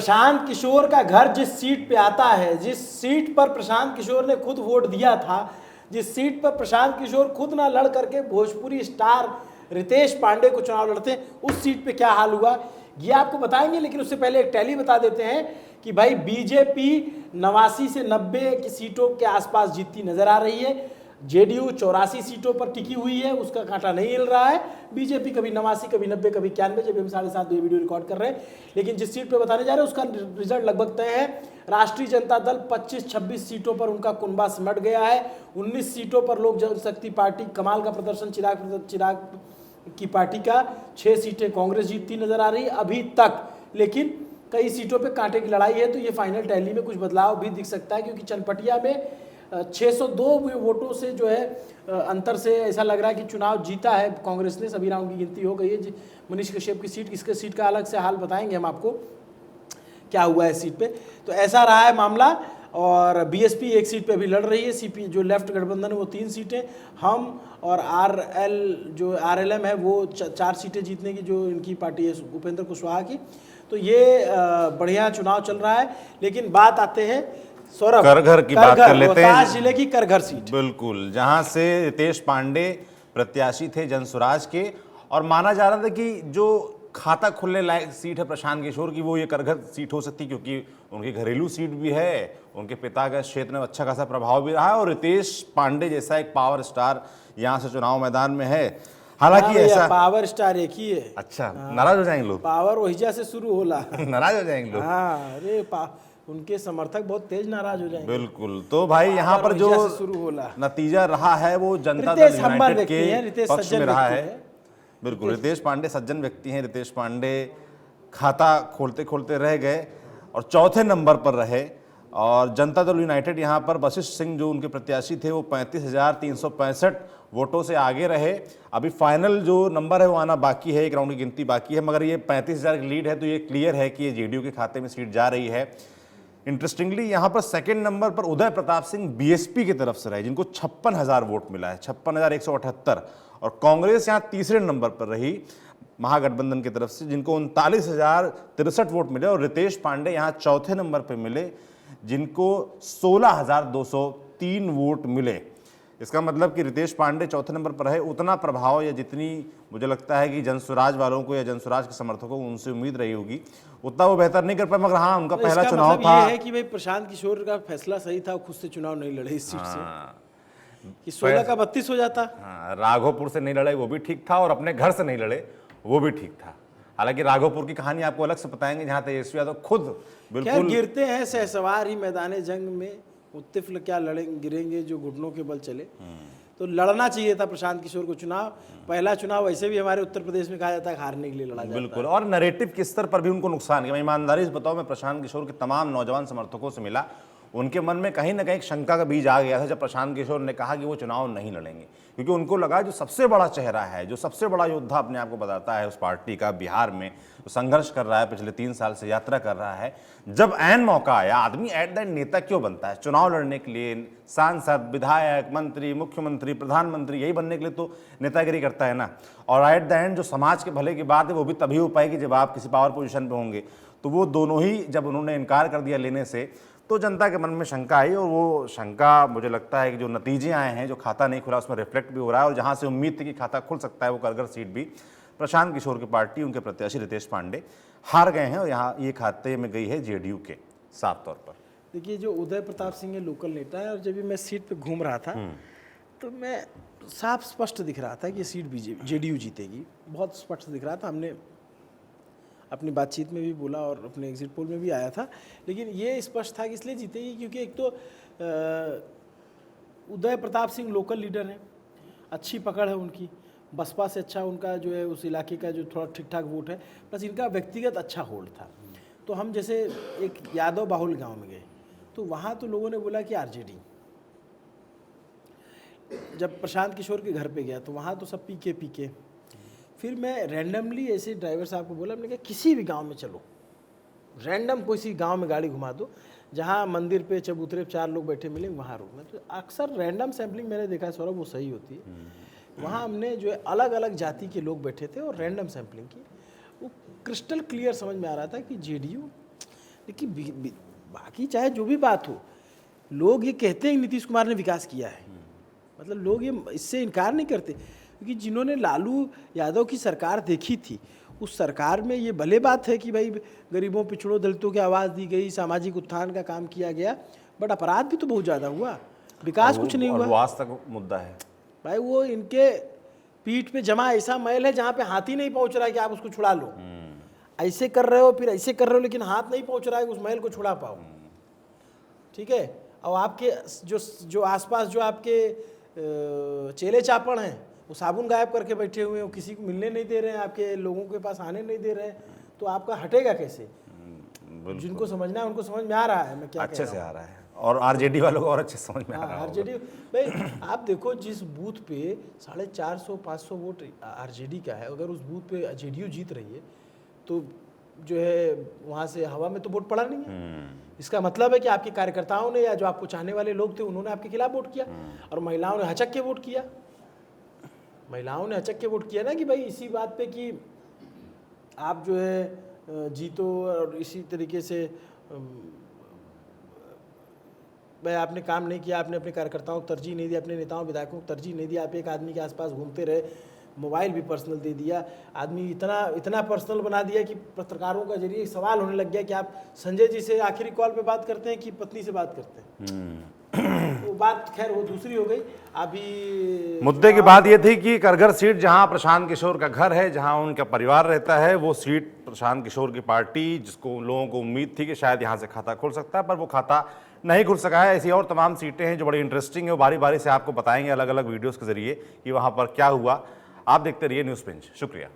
प्रशांत किशोर का घर जिस सीट पे आता है, जिस सीट पर प्रशांत किशोर ने खुद वोट दिया था, जिस सीट पर प्रशांत किशोर खुद ना लड़ करके भोजपुरी स्टार रितेश पांडे को चुनाव लड़ते हैं, उस सीट पे क्या हाल हुआ ये आपको बताएंगे। लेकिन उससे पहले एक टैली बता देते हैं कि भाई बीजेपी 89 से 90 की सीटों के आसपास जीतती नजर आ रही है। जेडीयू 84 सीटों पर टिकी हुई है, उसका कांटा नहीं हिल रहा है। बीजेपी कभी 89, कभी 90, कभी 91, जब हम 7:30 वीडियो रिकॉर्ड कर रहे हैं। लेकिन जिस सीट पे बताने जा रहे हैं उसका रिजल्ट लगभग तय है। राष्ट्रीय जनता दल 25-26 सीटों पर उनका कुनबा सिमट गया है। 19 सीटों पर लोक जनशक्ति पार्टी कमाल का प्रदर्शन, चिराग की पार्टी का। 6 सीटें कांग्रेस जीतती नजर आ रही है अभी तक, लेकिन कई सीटों पे कांटे की लड़ाई है। तो ये फाइनल टैली में कुछ बदलाव भी दिख सकता है, क्योंकि चनपटिया में 602 वोटों से जो है अंतर से ऐसा लग रहा है कि चुनाव जीता है कांग्रेस ने। सभी राउंड की गिनती हो गई है। मनीष कश्यप की सीट, इसके सीट का अलग से हाल बताएंगे हम आपको क्या हुआ है सीट पे। तो ऐसा रहा है मामला। और बीएसपी एक सीट पे अभी लड़ रही है। सीपी जो लेफ्ट गठबंधन है वो 3 सीटें, हम और आरएलएम है वो 4 सीटें जीतने की जो इनकी पार्टी है उपेंद्र कुशवाहा की। तो ये बढ़िया चुनाव चल रहा है। लेकिन बात आते हैं सौरभ करघर की बात कर लेते हैं। रोहतास जिले की करघर सीट, बिल्कुल, जहां से रितेश पांडे प्रत्याशी थे जनसुराज के, और माना जा रहा था कि जो खाता खुलने लायक सीट है प्रशांत किशोर की वो ये करघर सीट हो सकती, क्योंकि उनकी घरेलू सीट भी है, उनके पिता का क्षेत्र में अच्छा खासा प्रभाव भी रहा है, और रितेश पांडे जैसा एक पावर स्टार यहाँ से चुनाव मैदान में है। हालांकि ऐसा पावर स्टार एक ही है। अच्छा, नाराज हो जाएंगे लोग? पावर वहीजा से शुरू होला। नाराज हो जाएंगे लोग। हाँ, अरे उनके समर्थक बहुत तेज नाराज हो जाएंगे। बिल्कुल। तो भाई यहाँ पर जो नतीजा रहा है वो जनता दल यूनाइटेड के पक्ष में रहा है। बिल्कुल, रितेश पांडे सज्जन व्यक्ति हैं। रितेश पांडे खाता खोलते खोलते रह गए और चौथे नंबर पर रहे। और जनता दल यूनाइटेड यहाँ पर वशिष्ठ सिंह जो उनके प्रत्याशी थे वो 35,365 वोटों से आगे रहे। अभी फाइनल जो नंबर है वो आना बाकी है, एक राउंड की गिनती बाकी है, मगर ये 35,000 की लीड है तो ये क्लियर है कि ये जेडीयू के खाते में सीट जा रही है। इंटरेस्टिंगली यहाँ पर सेकंड नंबर पर उदय प्रताप सिंह बीएसपी की तरफ से रहे, जिनको 56,000 वोट मिला है, 56,178। और कांग्रेस यहाँ तीसरे नंबर पर रही महागठबंधन की तरफ से, जिनको 39,063 वोट मिले। और रितेश पांडे यहाँ चौथे नंबर पर मिले, जिनको 16,203 वोट मिले। इसका मतलब कि रितेश पांडे चौथे नंबर पर है। उतना प्रभाव या जितनी मुझे लगता है कि जनसुराज वालों को या जनसुराज के समर्थकों को उनसे उम्मीद रही होगी, उतना वो बेहतर नहीं कर पाए। मगर हाँ, उनका पहला चुनाव मतलब था। ये है कि भाई प्रशांत किशोर का फैसला सही था, खुद से चुनाव नहीं लड़े इस सीट से कि 16 का 32 हो जाता। हाँ, राघोपुर से नहीं लड़े वो भी ठीक था, और अपने घर से नहीं लड़े वो भी ठीक था। हालांकि राघोपुर की कहानी आपको अलग से बताएंगे, जहां तेजस्वी यादव खुद बिल्कुल गिरते हैं सहसवार ही मैदान जंग में, मुत्तिफल क्या गिरेंगे जो घुटनों के बल चले। तो लड़ना चाहिए था प्रशांत किशोर को चुनाव। पहला चुनाव वैसे भी हमारे उत्तर प्रदेश में कहा जाता है हारने के लिए लड़ा जाता है। बिल्कुल, और नैरेटिव के स्तर पर भी उनको नुकसान किया। मैं ईमानदारी से बताऊं, मैं प्रशांत किशोर के तमाम नौजवान समर्थकों से मिला, उनके मन में कहीं ना कहीं शंका का बीज आ गया था जब प्रशांत किशोर ने कहा कि वो चुनाव नहीं लड़ेंगे, क्योंकि उनको लगा जो सबसे बड़ा चेहरा है, जो सबसे बड़ा योद्धा अपने आप को बताता है उस पार्टी का, बिहार में तो संघर्ष कर रहा है, पिछले 3 साल से यात्रा कर रहा है, जब ऐन मौका आया, आदमी एट द एंड नेता क्यों बनता है? चुनाव लड़ने के लिए, सांसद, विधायक, मंत्री, मुख्यमंत्री, प्रधानमंत्री, यही बनने के लिए तो नेतागिरी करता है ना। और एट द एंड जो समाज के भले की बात है वो भी तभी हो पाएगी जब आप किसी पावर पोजीशन पे होंगे। तो वो दोनों ही जब उन्होंने इनकार कर दिया लेने से, तो जनता के मन में शंका आई, और वो शंका मुझे लगता है कि जो नतीजे आए हैं, जो खाता नहीं खुला उसमें रिफ्लेक्ट भी हो रहा है। और जहां से उम्मीद थी कि खाता खुल सकता है, वो करघर सीट भी प्रशांत किशोर की पार्टी, उनके प्रत्याशी रितेश पांडे हार गए हैं, और यहाँ ये खाते में गई है जेडीयू के साफ तौर पर। देखिए, जो उदय प्रताप सिंह है लोकल नेता है, और जब भी मैं सीट पे घूम रहा था तो मैं साफ स्पष्ट दिख रहा था कि सीट जेडीयू जीतेगी, बहुत स्पष्ट दिख रहा था। हमने अपनी बातचीत में भी बोला और अपने एग्जिट पोल में भी आया था। लेकिन ये स्पष्ट था कि इसलिए जीतेगी क्योंकि एक तो उदय प्रताप सिंह लोकल लीडर हैं, अच्छी पकड़ है उनकी, बसपा से अच्छा उनका जो है उस इलाके का जो थोड़ा ठीक ठाक वोट है, प्लस इनका व्यक्तिगत अच्छा होल्ड था। तो हम जैसे एक यादव बाहुल गांव में गए तो वहाँ तो लोगों ने बोला कि आरजेडी। जब प्रशांत किशोर के घर पे गया तो वहाँ तो सब पीके। फिर मैं रैंडमली ऐसे ड्राइवर साहब को बोला, मैंने कहा किसी भी गांव में चलो, रैंडम कोई सी गांव में गाड़ी घुमा दो, जहाँ मंदिर पे चबूतरे 4 लोग बैठे मिले वहाँ रुकना। तो अक्सर रैंडम सैम्पलिंग मैंने देखा है सौरभ, वो सही होती है। वहाँ हमने जो है अलग अलग जाति के लोग बैठे थे और रैंडम सैम्पलिंग की, वो क्रिस्टल क्लियर समझ में आ रहा था कि जेडीयू लेकिन बाकी चाहे जो भी बात हो, लोग ये कहते हैं कि नीतीश कुमार ने विकास किया है, मतलब लोग ये इससे इनकार नहीं करते, क्योंकि जिन्होंने लालू यादव की सरकार देखी थी, उस सरकार में ये भले बात है कि भाई गरीबों पिछड़ों दलितों की आवाज़ दी गई, सामाजिक उत्थान का काम किया गया, बट अपराध भी तो बहुत ज़्यादा हुआ, विकास कुछ नहीं हुआ। वो आज तक मुद्दा है भाई, वो इनके पीठ पे जमा ऐसा मैल है जहाँ पे हाथ ही नहीं पहुँच रहा है कि आप उसको छुड़ा लो। ऐसे कर रहे हो, फिर ऐसे कर रहे हो, लेकिन हाथ नहीं पहुँच रहा है उस मैल को छुड़ा पाओ। ठीक है, और आपके जो आसपास जो आपके चेले चापड़ हैं, वो साबुन गायब करके बैठे हुए हैं, वो किसी को मिलने नहीं दे रहे हैं, आपके लोगों के पास आने नहीं दे रहे हैं, तो आपका हटेगा कैसे? जिनको समझना है उनको समझ में आ रहा है मैं क्या अच्छे से आ रहा है, और आरजेडी वालों को और अच्छे समझ में आ रहा है। आरजेडी भाई, आप देखो जिस बूथ पे 450-500 वोट आरजेडी का है, अगर उस बूथ पे जेडीयू जीत रही है तो जो है वहाँ से हवा में तो वोट पड़ा नहीं है। इसका मतलब है कि आपके कार्यकर्ताओं ने या जो आपको चाहने वाले लोग थे उन्होंने आपके खिलाफ वोट किया, और महिलाओं ने हचक के वोट किया। महिलाओं ने हचक के वोट किया ना कि भाई इसी बात पे कि आप जो है जीतो, और इसी तरीके से भाई आपने काम नहीं किया, आपने अपने कार्यकर्ताओं को तरजीह नहीं दिया, अपने नेताओं विधायकों को तरजीह नहीं दिया, आप एक आदमी के आसपास घूमते रहे, मोबाइल भी पर्सनल दे दिया, आदमी इतना पर्सनल बना दिया कि पत्रकारों का जरिए सवाल होने लग गया कि आप संजय जी से आखिरी कॉल पे बात करते हैं कि पत्नी से बात करते हैं। वो बात खैर वो दूसरी हो गई। अभी मुद्दे की बात यह थी कि करगर सीट जहां प्रशांत किशोर का घर है, जहां उनका परिवार रहता है, वो सीट प्रशांत किशोर की पार्टी, जिसको लोगों को उम्मीद थी कि शायद यहां से खाता खुल सकता है, पर वो खाता नहीं खुल सका है। ऐसी और तमाम सीटें हैं जो बड़ी इंटरेस्टिंग है, वो बारी बारी से आपको बताएंगे अलग अलग वीडियोस के जरिए कि वहां पर क्या हुआ। आप देखते रहिए न्यूज़ पिंच। शुक्रिया।